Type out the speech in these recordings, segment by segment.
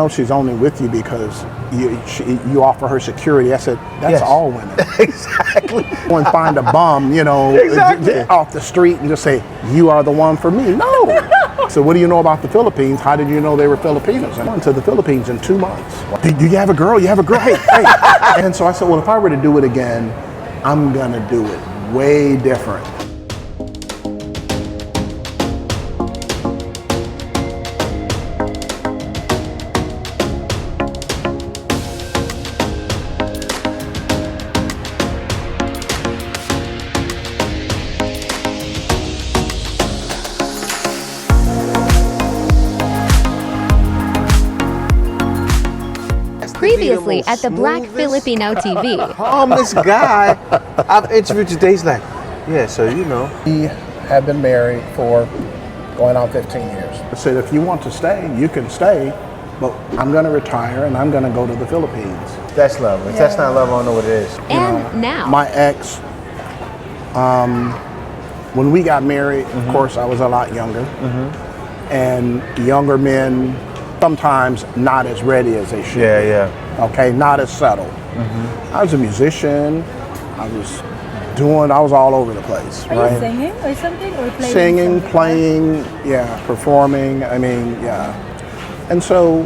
No, she's only with you because you offer her security. I said, that's Yes. all women. Exactly. Go and find a bum, Exactly. off the street and just say, you are the one for me. No. So what do you know about the Philippines? How did you know they were Filipinos? I went to the Philippines in 2 months. Do you have a girl? You have a girl? Hey, hey. And so I said, well, if I were to do it again, I'm going to do it way different. Previously at the Black Filipino TV. Calmest guy I've interviewed today. He's like, yeah, so We have been married for going on 15 years. I said, if you want to stay, you can stay, but I'm going to retire and I'm going to go to the Philippines. That's love. If that's not love, I don't know what it is. And now, My ex, when we got married, of course, I was a lot younger. And younger men, sometimes not as ready as they should be. Yeah. Okay, not as settled. I was a musician. I was all over the place. Are right? you singing or something, or playing? Singing, something? playing, yeah, performing. I mean, yeah. And so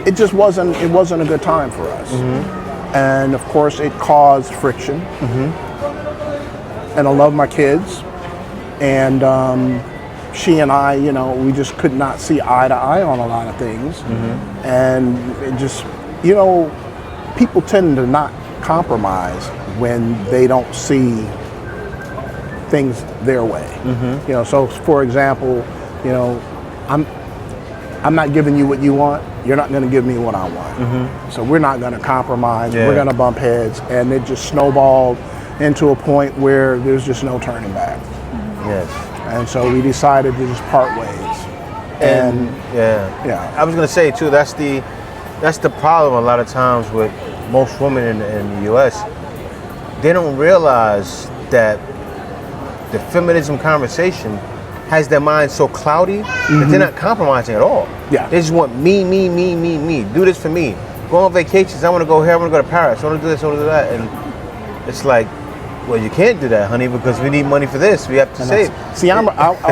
it just wasn't a good time for us. And of course, it caused friction. And I love my kids, and she and I, we just could not see eye to eye on a lot of things. And it just, people tend to not compromise when they don't see things their way. So for example, I'm not giving you what you want, you're not going to give me what I want. So we're not going to compromise, we're going to bump heads, and it just snowballed into a point where there's just no turning back. Yes. And so we decided to just part ways. And yeah. I was gonna say too, that's the problem a lot of times with most women in the U.S. They don't realize that the feminism conversation has their mind so cloudy that they're not compromising at all. Yeah. They just want me. Do this for me. Go on vacations. I want to go here. I want to go to Paris. I want to do this. I want to do that. And it's like, well, you can't do that, honey, because we need money for this. We have to save. See, I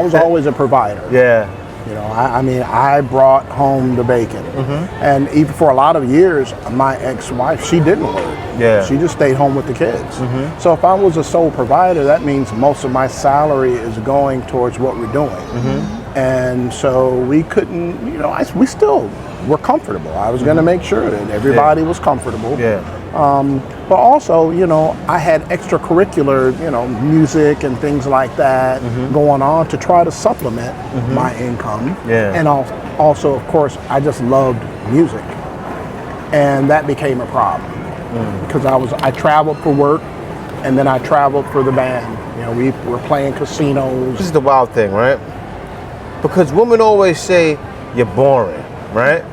was always a provider. Yeah. I brought home the bacon. And even for a lot of years, my ex-wife, she didn't work. Yeah. She just stayed home with the kids. So if I was a sole provider, that means most of my salary is going towards what we're doing. And so we couldn't, we still were comfortable. I was going to make sure that everybody was comfortable. But also, I had extracurricular, music and things like that going on to try to supplement my income. And also, of course, I just loved music. And that became a problem because I traveled for work, and then I traveled for the band. We were playing casinos. This is the wild thing, right? Because women always say you're boring, right?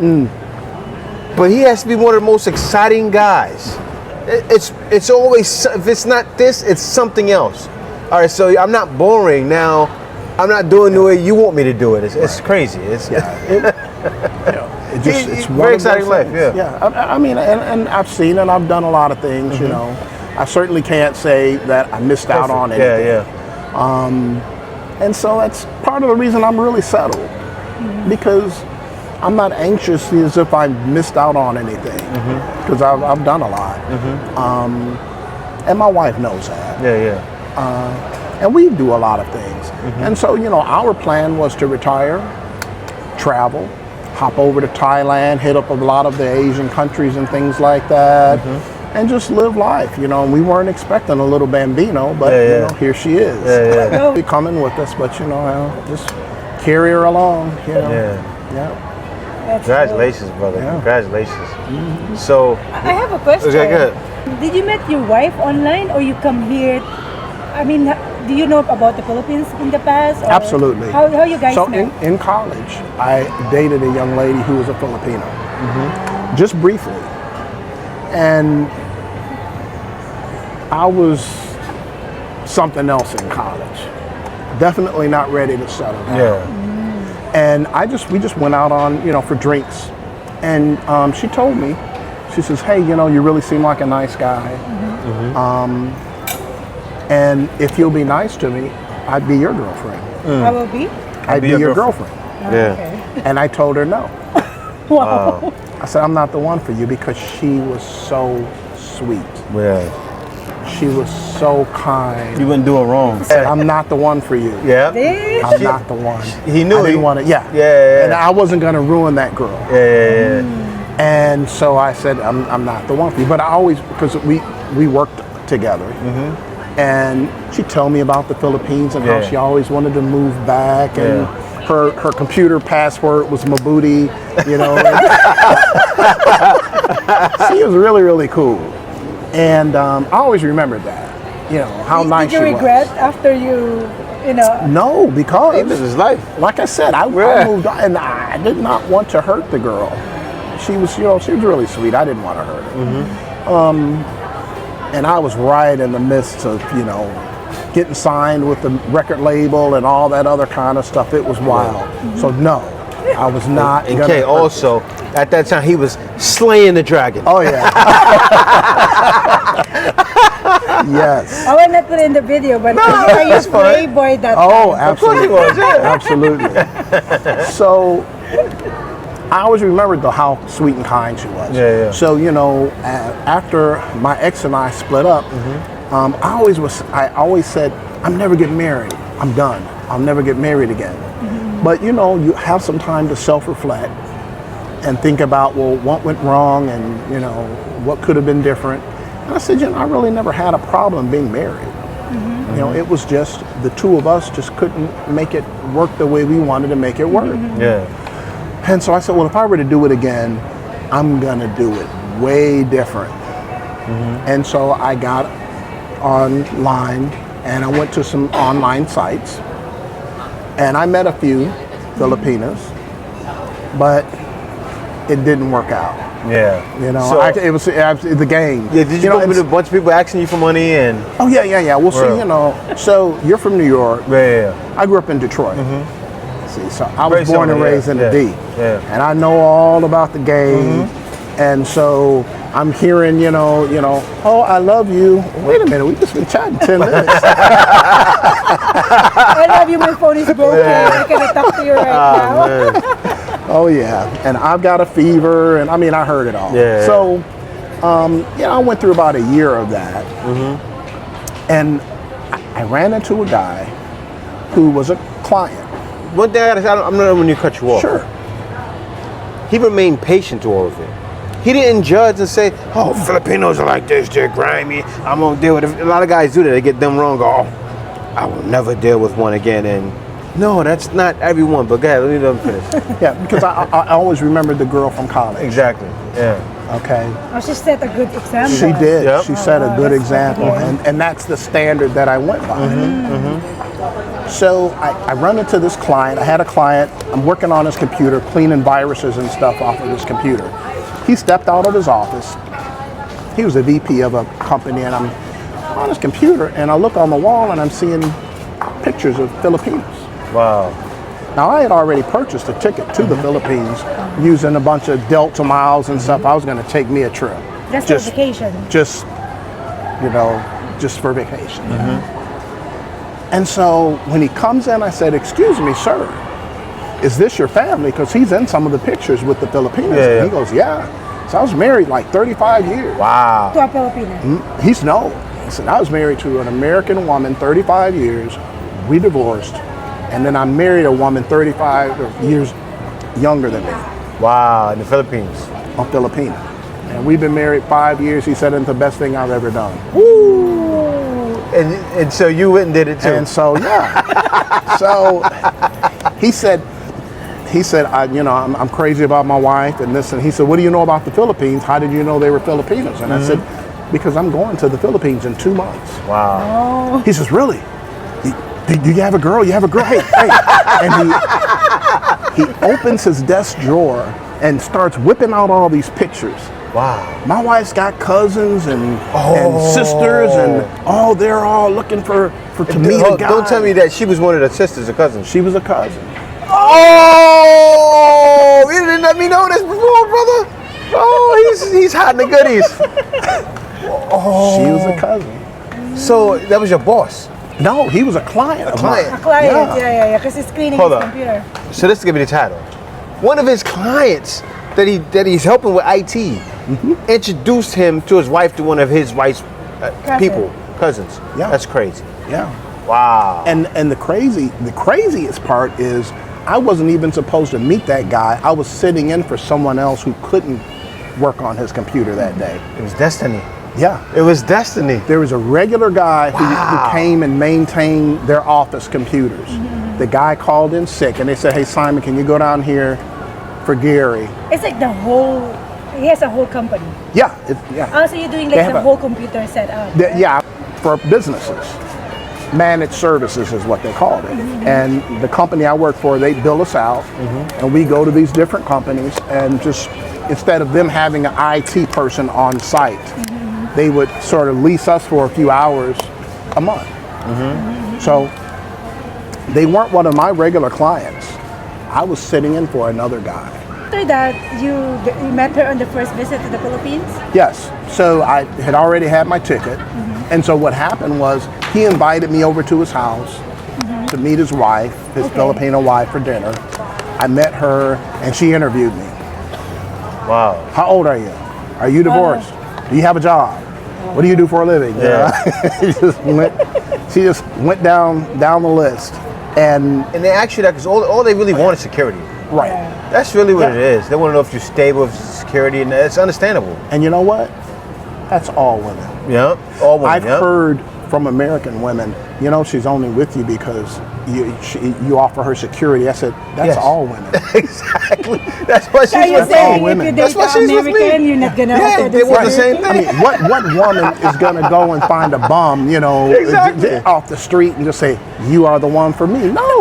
But he has to be one of the most exciting guys. It's always, if it's not this, it's something else. All right, so I'm not boring now. I'm not doing the way you want me to do it. It's crazy. It's It's very exciting life. I mean, and I've seen and I've done a lot of things. I certainly can't say that I missed out on anything. And so that's part of the reason I'm really settled, because I'm not anxious as if I missed out on anything, because I've done a lot. And my wife knows that. And we do a lot of things. And so, our plan was to retire, travel, hop over to Thailand, hit up a lot of the Asian countries and things like that, and just live life. We weren't expecting a little bambino, but here she is. She's coming with us, but just carry her along. Congratulations, brother. Yeah. Congratulations. So I have a question. Okay, good. Did you meet your wife online, or you come here? I mean, do you know about the Philippines in the past? Or Absolutely. How you guys So met? in college, I dated a young lady who was a Filipino, just briefly. And I was something else in college. Definitely not ready to settle down. And we just went out on, for drinks. And she told me, she says, hey, you really seem like a nice guy. And if you'll be nice to me, I'd be your girlfriend. I will be? I'd be your girlfriend. Yeah. Okay. And I told her no. Wow. I said, I'm not the one for you, because she was so sweet. Yeah. She was so kind. You wouldn't do it wrong. I said, I'm not the one for you. Yeah. I'm not the one. He knew I didn't he- want to. Yeah. Yeah. And I wasn't going to ruin that girl. Yeah. And so I said, I'm not the one for you. But I always, because we worked together. And she'd tell me about the Philippines and how she always wanted to move back. And her computer password was Mabuti, She was really, really cool. And I always remembered that, how nice she was. Did you regret after you? No, because He lived his life. like I said, I moved on, and I did not want to hurt the girl. She was, she was really sweet. I didn't want to hurt her. And I was right in the midst of, getting signed with the record label and all that other kind of stuff. It was wild. So no, I was not. And gonna Kay, hurt also, at that time, he was slaying the dragon. Oh yeah. Yes. I will not put in the video, but are you playboy that Oh, time? absolutely. Absolutely. So I always remembered how sweet and kind she was. Yeah. So after my ex and I split up, I always said, I'm never getting married. I'm done. I'll never get married again. But you have some time to self-reflect and think about, well, what went wrong, and what could have been different. And I said, I really never had a problem being married. It was just the two of us just couldn't make it work the way we wanted to make it work. Yeah. And so I said, well, if I were to do it again, I'm gonna do it way different. And so I got online and I went to some online sites and I met a few Filipinas, but it didn't work out. Yeah. So, It was the game. yeah, did you go with a bunch of people asking you for money and? Oh yeah. Well, see, so you're from New York. Yeah. I grew up in Detroit. See, so I Very was born and similar, raised in the D. Yeah. And I know all about the game. And so I'm hearing, oh, I love you. Wait a minute, we just been chatting 10 minutes. I love you, my phone is broken. I cannot talk to you right now. Man. Oh yeah, and I've got a fever, and I heard it all. Yeah. So, I went through about a year of that. And I ran into a guy who was a client. One thing I'm not when you cut you off. Sure. He remained patient to all of it. He didn't judge and say, "Oh, Filipinos are like this, they're grimy. I'm gonna deal with it." A lot of guys do that. They get them wrong. Go, "Oh, I will never deal with one again." And no, that's not everyone. But go ahead, let me finish. Yeah, because I always remembered the girl from college. Exactly. Yeah. Okay. Oh, she set a good example. She did. Yep. She set a good that's example, good. and that's the standard that I went by. So I run into this client. I had a client. I'm working on his computer, cleaning viruses and stuff off of his computer. He stepped out of his office. He was a VP of a company, and I'm on his computer, and I look on the wall, and I'm seeing pictures of Filipinos. Wow. Now, I had already purchased a ticket to the Philippines using a bunch of Delta miles and stuff. I was going to take me a trip. Just for vacation. Just for vacation. And so when he comes in, I said, "Excuse me, sir, is this your family?" Because he's in some of the pictures with the Filipinos. Yeah, And he goes, "Yeah." So I was married like 35 years. Wow. To a Filipino. He's no. He said, "I was married to an American woman 35 years. We divorced. And then I married a woman 35 years younger than me, Wow. In the Philippines. a Filipina. And we've been married 5 years." He said, "It's the best thing I've ever done." And so you went and did it too. And so, yeah. So he said, I'm crazy about my wife and this. And he said, "What do you know about the Philippines? How did you know they were Filipinos?" And I said, "Because I'm going to the Philippines in 2 months." Wow. He says, "Really? Do you have a girl? You have a girl?" Hey. And he opens his desk drawer and starts whipping out all these pictures. Wow. My wife's got cousins and sisters, and they're all looking to meet a guy. Don't tell me that she was one of the sisters or cousins. She was a cousin. Oh, you didn't let me know this before, brother. Oh, he's hiding the goodies. She was a cousin. So that was your boss. No, he was a client. A client. A client, yeah, because he's cleaning Hold his on. computer. So this is gonna be the title. One of his clients that he's helping with IT introduced him to his wife, to one of his wife's cousins. Yeah. That's crazy. Yeah. Wow. And the craziest part is I wasn't even supposed to meet that guy. I was sitting in for someone else who couldn't work on his computer that day. It was destiny. Yeah. It was destiny. There was a regular guy who came and maintained their office computers. The guy called in sick and they said, hey, Simon, can you go down here for Gary? It's like he has a whole company. Yeah. Oh, so you're doing They like have the a- whole computer setup. Yeah, for businesses. Managed services is what they called it. And the company I work for, they bill us out and we go to these different companies and just, instead of them having an IT person on site, they would sort of lease us for a few hours a month. So they weren't one of my regular clients. I was sitting in for another guy. After that, you met her on the first visit to the Philippines? Yes. So I had already had my ticket. And so what happened was he invited me over to his house to meet his wife, his Filipino wife, for dinner. I met her and she interviewed me. Wow. How old are you? Are you divorced? Do you have a job? What do you do for a living? Yeah. She just went down the list. And they asked you that because all they really want is security. right. That's really what it is. They want to know if you're stable, if security, and it's understandable. And you know what? That's all women. Yeah, all women. I've heard from American women, you know, she's only with you because you offer her security. I said, that's all women. Exactly. That's what So she's you're with saying women. if you That's date why she's with me. American, you're not gonna offer Yeah, the they want the security? same I thing. mean, what woman is going to go and find a bum, you know, Exactly. off the street and just say, you are the one for me? No.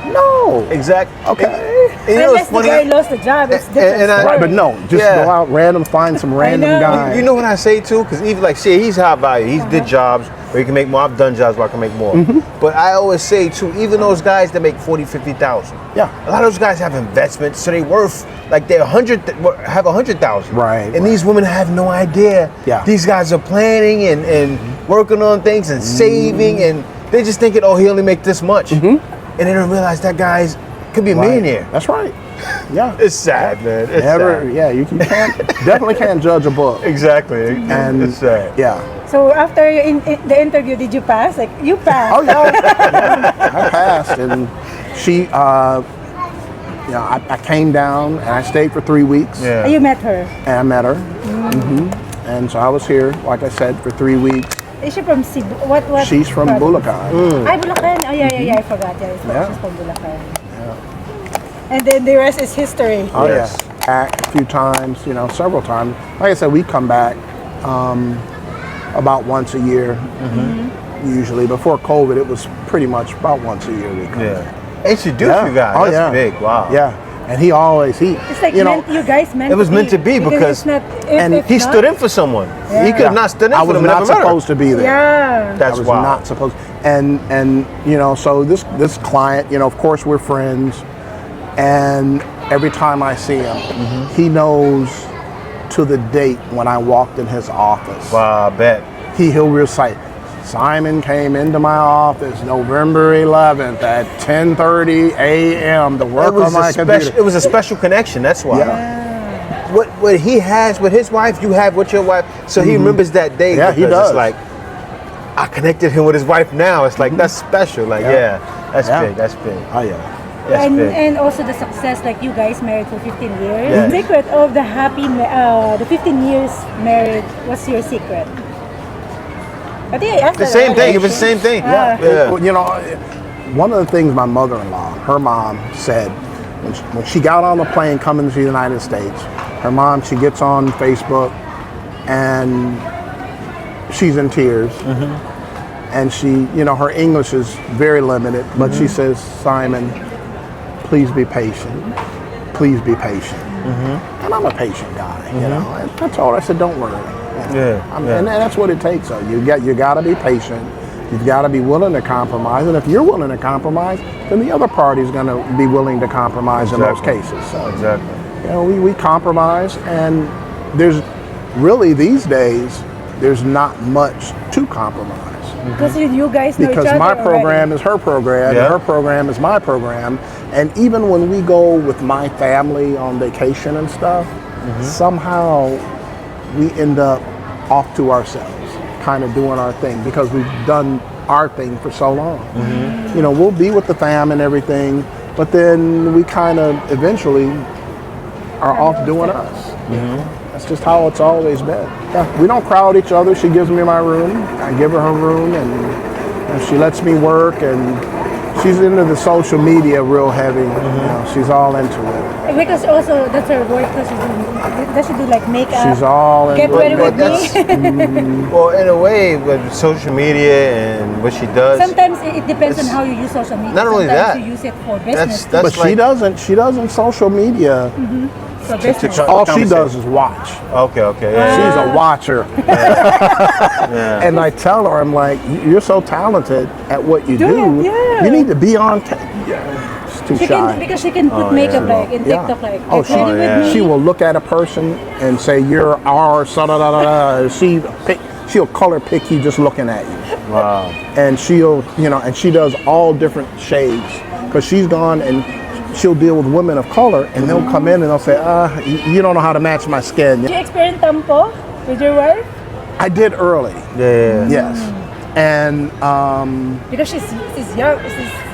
No. Exactly. Okay. And you know Unless what's the funny? guy lost the job, it's different. and I- Right, but no, just Yeah. go out random, find some random know. guy. You know what I say too? Because even like, shit, he's high value. He's did jobs where he can make more. I've done jobs where I can make more. But I always say too, even those guys that make 40, 50,000. Yeah. A lot of those guys have investments, so they worth like they're 100,000. Right, And right. these women have no idea. Yeah. These guys are planning and working on things and saving, and they're just thinking, oh, he only make this much, and they don't realize that guy's could be a millionaire. That's right. Yeah. It's sad, man. It's Never, sad. yeah, you can't, definitely can't judge a book. Exactly. And it's sad. yeah, So after the interview, did you pass? Like, you passed. oh yeah, I passed, and she, you know, I came down and I stayed for 3 weeks, Yeah. You met her. and I met her, and so I was here, like I said, for 3 weeks. Is she from Cebu? What? She's from province? Bulacan. Ay, Bulacan. Oh, yeah, I forgot. Yeah, Yeah. she's from Bulacan. And then the rest is history. Oh Yes. yeah, back a few times, you know, several times. Like I said, we come back about once a year, usually. Before COVID, it was pretty much about once a year we come back. Yeah. Introduce you guys. Oh That's yeah, big. Wow. Yeah, and he It's like you know, you guys meant It was meant to be because it's not, and he stood in for someone. He could have not stood in I for was them and not never met her. supposed to be there. Yeah. That's I was wild. not supposed. And you know, so this client, you know, of course we're friends, and every time I see him, he knows to the date when I walked in his office. Wow, I bet. He'll recite, Simon came into my office November 11th at 10:30 a.m. to work on my computer. It was a special connection. That's why. Yeah. What he has with his wife, you have with your wife. So he remembers that day. Yeah, he because does. It's like I connected him with his wife now. It's like that's special. Like Yeah. that's Yeah. big. That's big. Oh yeah. That's big. And also the success, like you guys married for 15 years. Yeah. The secret of the the 15 years married, what's your secret? I think I asked The that same thing. already. It was the same thing. Yeah. Well, you know, one of the things my mother-in-law, her mom, said when she got on the plane coming to the United States, her mom, she gets on Facebook and she's in tears. And she, you know, her English is very limited, but she says, Simon, please be patient. Please be patient. And I'm a patient guy, you know. And I told her, I said, don't worry. Yeah, And that's what it takes. So you got to be patient. You've got to be willing to compromise, and if you're willing to compromise, then the other party is going to be willing to compromise in most cases. So, Exactly. you know, we compromise, and there's really these days there's not much to compromise. Because you guys know each Because other my program already. is her program, Yeah. and her program is my program. And even when we go with my family on vacation and stuff, somehow we end up off to ourselves, kind of doing our thing, because we've done our thing for so long. You know, we'll be with the fam and everything, but then we kind of eventually are off doing us. That's just how it's always been. Yeah, we don't crowd each other. She gives me my room, I give her her room, and she lets me work, and she's into the social media real heavy. You know, she's all into it. Because also that's her work. Does she do like makeup? She's all into Get ready it. with that's- me. Well, in a way, with social media and what she does, Sometimes it depends on It's- how you use social media. not only Sometimes that, you use it for business. that's But like, she doesn't social media. for business. to- All she does is watch. Okay, yeah. She's a watcher. And I tell her, I'm like, you're so talented at what you do. it, yeah. You need to be on. She's too She shy. can, because she can put makeup like in Yeah. TikTok like. Oh, Get ready with yeah. me. She will look at a person and say, "You're our son." She'll color pick you just looking at you, Wow. and and she does all different shades because she's gone and she'll deal with women of color, and they'll come in and they'll say, you don't know how to match my skin." Did you experience tampo with your wife? I did early, Yeah. yes, and Because she's young.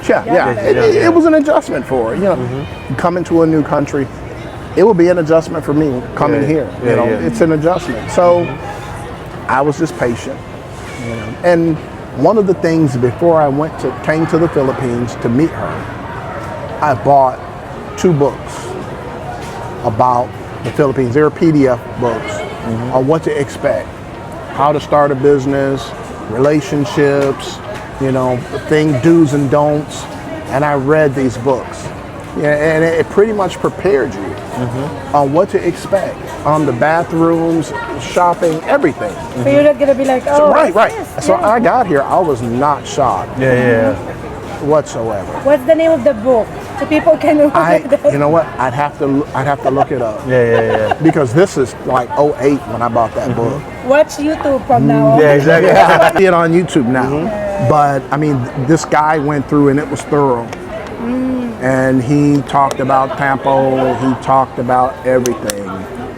She's young, yeah. like- It was an adjustment for her. You know, coming to a new country, it will be an adjustment for me coming Yeah, here. yeah, You know, yeah. it's an adjustment. So I was just patient. You know, and one of the things before I came to the Philippines to meet her, I bought 2 books about the Philippines. They're PDF books on what to expect, how to start a business, relationships, you know, do's and don'ts. And I read these books. Yeah, and it pretty much prepared you on what to expect on the bathrooms, shopping, everything. So you're not gonna be like, oh, Right. yes, So yes. I got here, I was not shocked Yeah. whatsoever. What's the name of the book so people can look at that? You know what? I'd have to look it up Yeah. because this is like 2008 when I bought that book. Watch YouTube from now on. Yeah, exactly. Yeah, I see it on YouTube now. But I mean, this guy went through and it was thorough. And he talked about Tampo. He talked about everything,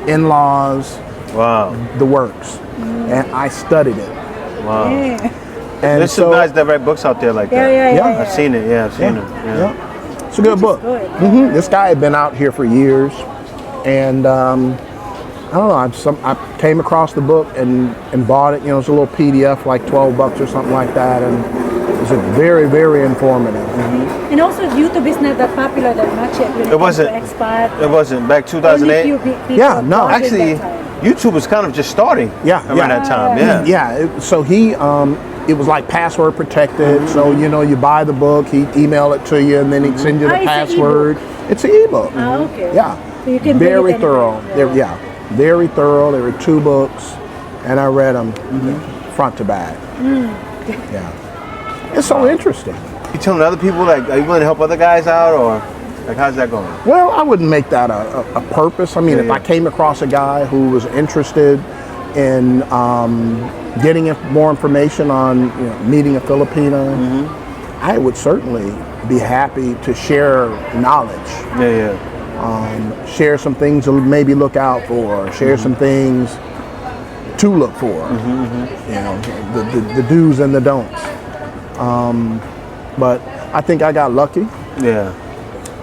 in-laws, Wow. the works, and I studied it. Wow. Yeah. And There's some guys that write books out there like that. Yeah. I've seen it. Yeah, I've seen it. Yeah. It's a good book. good. This guy had been out here for years, and I don't know. I came across the book and bought it. You know, it's a little PDF, like $12 or something like that, and it was very, very informative. And also YouTube is not that popular that much yet. When It wasn't. comes to expat. It wasn't back Only 2008. few people Yeah, no, bought it Actually, that time. YouTube was kind of just starting. Yeah, around yeah. that time. Yeah. Yeah. So he, it was like password protected. So you know, you buy the book, he'd email it to you, and then he'd send you the Ah, it's an password. It's an ebook. Ah, okay. Yeah. So you can bring Very it thorough. anytime, Very thorough. There were 2 books, and I read them front to back. Yeah. It's so interesting. You telling other people like, are you going to help other guys out, or like how's that going? Well, I wouldn't make that a purpose. I mean, if I came across a guy who was interested in getting more information on meeting a Filipino, I would certainly be happy to share knowledge. Yeah. Share some things to maybe look out for, share some things to look for, you know, the do's and the don'ts. But I think I got lucky, Yeah.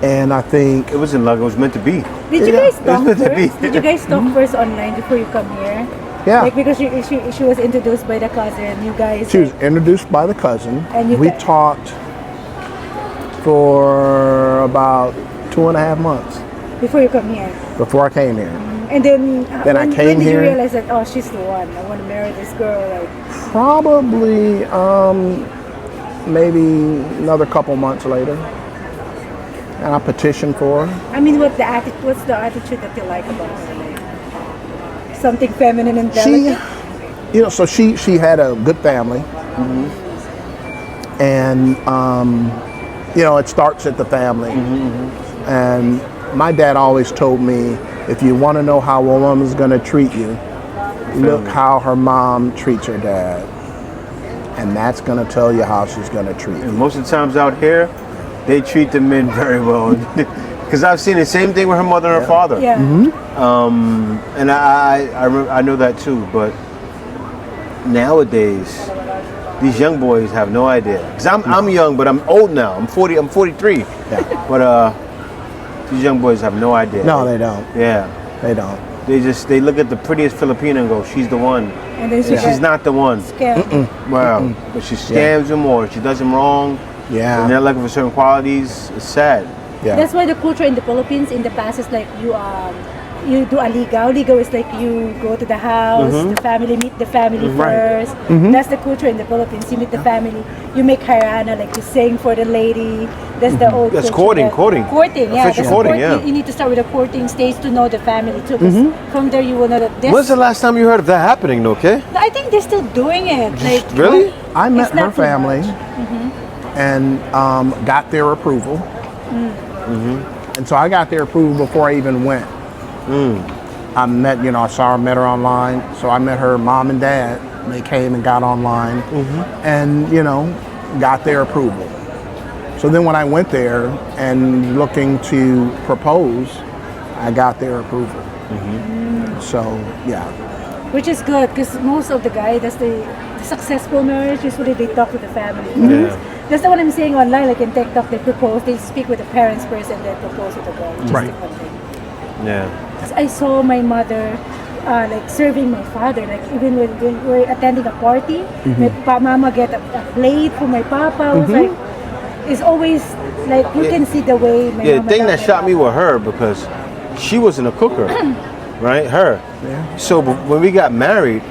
and I think It wasn't luck. It was meant to be. Did you Yeah, guys talk meant to be. first? Did you guys talk first online before you come here? Yeah. Like because she was introduced by the cousin. You guys. she was introduced by the cousin. And you We got- talked for about 2.5 months before you come here. before I came here. And then, Then I when came did you here. realize that, oh, she's the one. I want to marry this girl. Like, Probably maybe another couple months later. And I petitioned for her. I mean, what's the attitude that you like about her? Like, something feminine and She, delicate. so she had a good family. And, it starts at the family. And my dad always told me, if you want to know how a woman's going to treat you, look how her mom treats her dad. And that's going to tell you how she's going to treat you. And most of the times out here, they treat the men very well. Because I've seen the same thing with her mother and her father. Yeah. And I know that too. But nowadays, these young boys have no idea. Because I'm young, but I'm old now. I'm 40. I'm 43. Yeah. But these young boys have no idea. No, they don't. Yeah. They don't. They look at the prettiest Filipina and go, she's the one. And then She's not the one. Wow. But she scams them or she does them wrong. Yeah. And they're looking for certain qualities. It's sad. Yeah. That's why the culture in the Philippines in the past is like you do a ligaw. Ligaw is like you go to the house, the family, meet the family Right. first. That's the culture in the Philippines. You meet the family, you make harana, like you sing for the lady. That's the old That's culture. courting. Courting, yeah. Official That's courting, yeah. You need to start with the courting stage to know the family too. 'Cause from there you will know that this. When's the last time you heard of that happening, okay? I think they're still doing it. Like Really? I met It's not her too family much. and got their approval. And so I got their approval before I even went. I met, I met her online. So I met her mom and dad. They came and got online and, got their approval. So then when I went there and looking to propose, I got their approval. So, yeah. Which is good because most of the guys, that's the successful marriage, usually they talk to the family. Yeah. That's the one I'm seeing online, like in TikTok, they propose, they speak with the parents first and then propose with the girl, which Right. is the fun thing. Yeah. 'Cause I saw my mother like serving my father, like even when we were attending a party, my mama get a plate for my papa. I was like, it's always like you can see the way my Yeah, mama the thing that loved my shocked me papa. with her because she wasn't a cooker, right? Her. Yeah. So when we got married,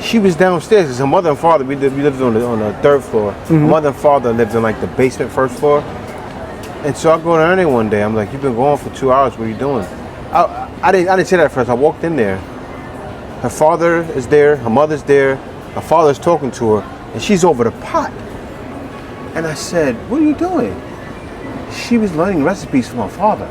she was downstairs because her mother and father, we lived on the third floor. Her mother and father lived in like the basement first floor. And so I go down there one day. I'm like, you've been gone for 2 hours. What are you doing? I didn't say that at first. I walked in there. Her father is there. Her mother's there. Her father's talking to her, and she's over the pot. And I said, "What are you doing?" She was learning recipes from her father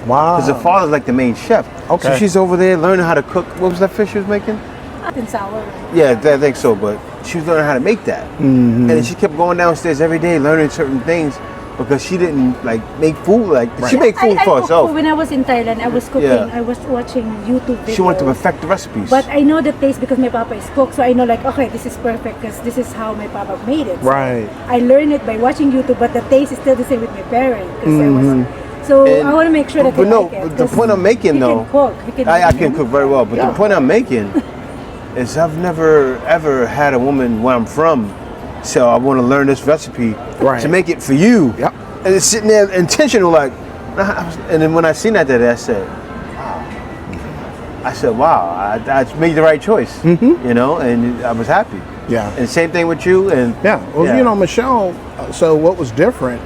Wow. because her father's like the main chef. Okay. So she's over there learning how to cook. What was that fish she was making? Hot and sour. Yeah, I think so. But she was learning how to make that, and then she kept going downstairs every day learning certain things. Because she didn't like make food she made food I for cook herself. food. When I was in Thailand, I was cooking. Yeah. I was watching YouTube videos. She wanted to perfect the recipes. But I know the taste because my papa is cook, so I know like, okay, this is perfect because this is how my papa made it. So Right. I learned it by watching YouTube, but the taste is still the same with my parents. So And- I want to make sure that but they no, like it. but the 'cause point I'm making you though, can cook. You can, I can cook very well. But Yeah. the point I'm making is I've never ever had a woman where I'm from, so I want to learn this recipe Right. to make it for you. Yep. And it's sitting there intentional, like, and then when I seen that, I said, wow, I made the right choice, and I was happy. Yeah. And same thing with you, and Yeah. Well, Michelle, so what was different,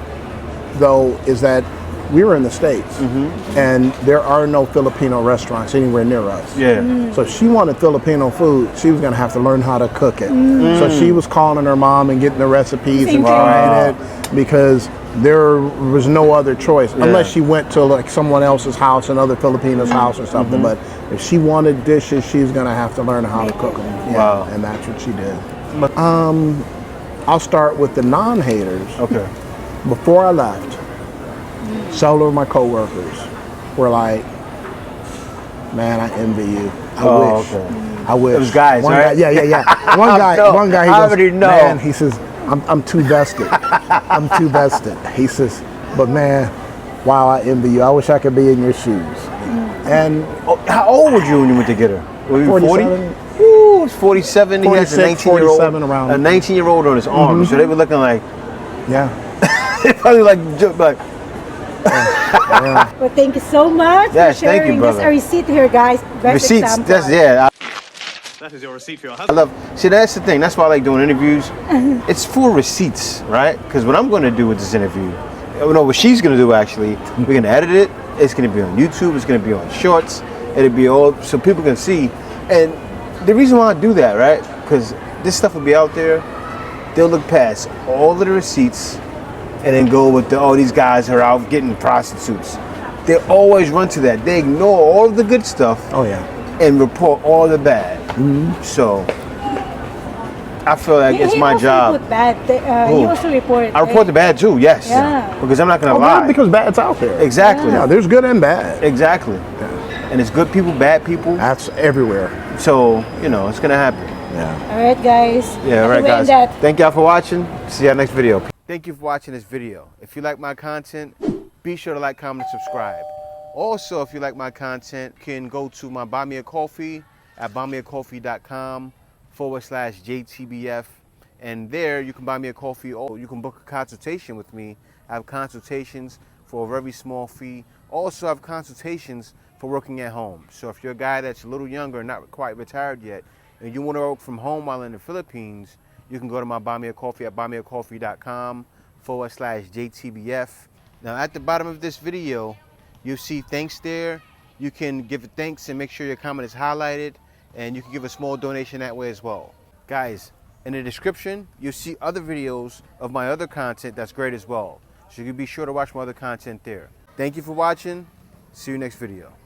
though, is that we were in the States, and there are no Filipino restaurants anywhere near us. yeah, So if she wanted Filipino food, she was going to have to learn how to cook it. So she was calling her mom and getting the recipes Same and thing. trying it because there was no other choice unless she went to like someone else's house, another Filipino's house or something. But if she wanted dishes, she was going to have to learn how to cook them. Yeah, Wow. and that's what she did. I'll start with the non-haters. okay, Before I left, several of my coworkers were like, "Man, I envy you. I wish. okay. I wish." It was guys, one right? Guy, yeah. One guy, No, one guy. He I goes, already know. "Man," he says, "I'm too vested. I'm too vested." He says, "But man, wow, I envy you. I wish I could be in your shoes." And How old were you when you went to get her? Were you 40? 47. Ooh, it's 47. He has a 46, 19-year-old, 47 around. a 19-year-old on his arm. So they were looking like, yeah, they probably like, But thank you so much Yes, for thank you, sharing. There's brother. a receipt here, guys. Best receipts. example. That's yeah. That is your receipt for your I husband. love. See, that's the thing. That's why I like doing interviews. It's for receipts, right? Because what I'm going to do with this interview, what she's going to do actually, we're going to edit it. It's going to be on YouTube. It's going to be on Shorts. It'll be all so people can see. And the reason why I do that, right? Because this stuff will be out there. they'll look past all of the receipts and then go with the, oh, these guys are out getting prostitutes. They always run to that. They ignore all of the good stuff. Oh yeah. And report all the bad. So I feel like it's my job. Report bad. You also report. I report the bad too. Yes. Yeah. Because I'm not gonna Oh, lie. good, because bad's out there. Exactly. Yeah, there's good and bad. Exactly. And it's good people, bad people. That's everywhere. So you know it's gonna happen. Yeah. All right, guys. Yeah. All right, guys. That. Thank y'all for watching. See y'all next video. Thank you for watching this video. If you like my content, be sure to like, comment, and subscribe. Also, if you like my content, you can go to my Buy Me a Coffee at buymeacoffee.com/JTBF. And there you can buy me a coffee or you can book a consultation with me. I have consultations for a very small fee. Also, I have consultations for working at home. So if you're a guy that's a little younger, not quite retired yet, and you want to work from home while in the Philippines, you can go to my Buy Me a Coffee at buymeacoffee.com/JTBF. Now at the bottom of this video, you'll see thanks there. You can give it thanks and make sure your comment is highlighted, and you can give a small donation that way as well. Guys, in the description, you'll see other videos of my other content that's great as well. So you can be sure to watch my other content there. Thank you for watching. See you next video.